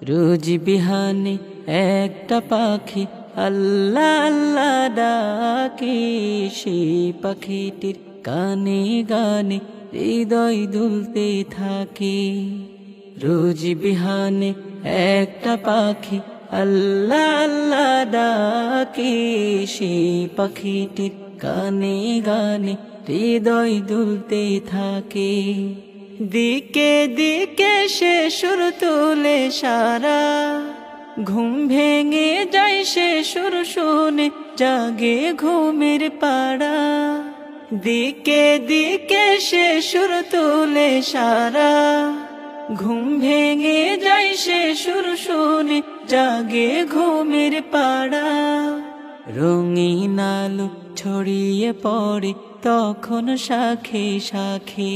রোজ বিহানে একটা পাখি আল্লাহ আল্লাহ ডাকে, সেই পাখিটির গানে গানে হৃদয় দুলতে থাকে। রোজ বিহানে একটা পাখি আল্লাহ আল্লাহ ডাকে, সেই পাখিটির গানে গানে হৃদয় দুলতে থাকে। দিকে দিকে সে সুর তোলে সারা, ঘুম ভেঙে যায় সে সুর শুনে জাগে ঘুমের পাড়া। দিকে দিকে সে সুর তোলে সারা, ঘুম ভেঙে যায় সে সুর শুনে জাগে ঘুমের পাড়া। রঙিন আলো ছড়িয়ে পড়ে তখন শাখে শাখে,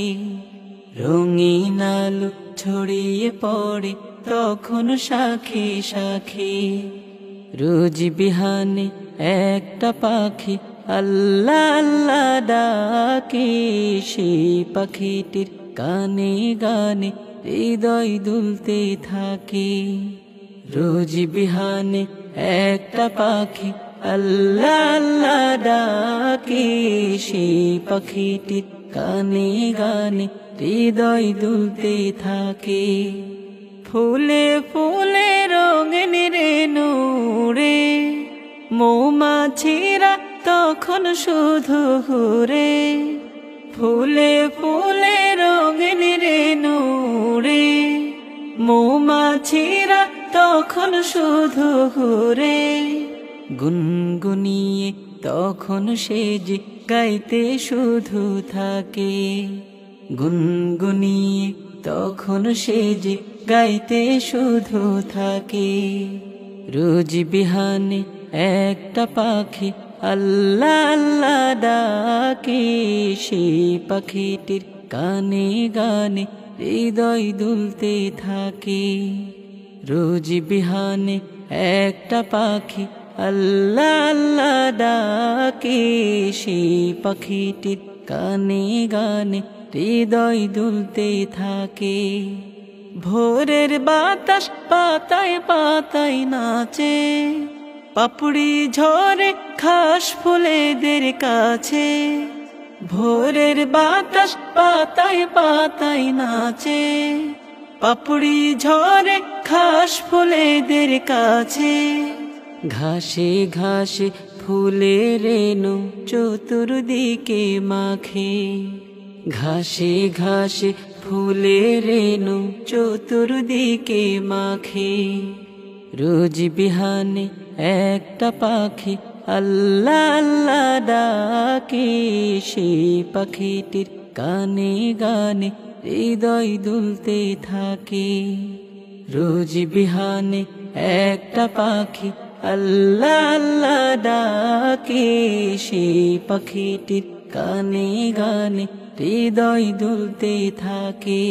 রঙিন আলো ছড়িয়ে পড়ে তখন শাখে শাখে। রোজ বিহানে একটা পাখি আল্লাহ আল্লাহ ডাকে, সেই পাখিটির গানে গানে হৃদয় দুলতে থাকে। রোজ বিহানে একটা পাখি আল্লাহ আল্লাহ ডাকে, সেই পাখিটির গানে গানে হৃদয় দুলতে থাকে। ফুলে ফুলে রঙিন রেণু রে, মৌমাছিরা তখন শুধু ঘুরে। ফুলে ফুলে রঙিন রেণু রে, মৌমাছিরা তখন শুধু ঘুরে। গুনগুনিয়ে তখন সে যে গাইতে শুধু থাকে, গুনগুনিয়ে তখন সে যে গাইতে শুধু থাকে। রোজ বিহানে একটা পাখি আল্লাহ আল্লাহ ডাকে, সেই পাখিটির গানে গানে হৃদয় দুলতে থাকে। রোজ বিহানে একটা পাখি আল্লাহ আল্লাহ ডাকে, সেই পাখিটির গানে গানে হৃদয় দুলতে থাকে। ভোরের বাতাস পাতায় পাতায় নাচে, পাপড়ি ঝরে ঘাস ফুলেদের কাছে। ভোরের বাতাস পাতায় পাতায় নাচে, পাপড়ি ঝরে ঘাস ফুলেদের কাছে। ঘাসে ঘাসে ফুলের রেণু চতুর্দিকে মাখে, ঘাসে ঘাসে ফুলের রেণু চতুর্দিকে মাখে। রোজ বিহানে একটা পাখি আল্লাহ আল্লাহ ডাকে, সেই পাখিটির গানে গানে হৃদয় দুলতে থাকে। রোজ বিহানে একটা পাখি আল্লাহ আল্লাহ ডাকে, সেই পাখিটির গানে গানে হৃদয় দুলতে থাকে।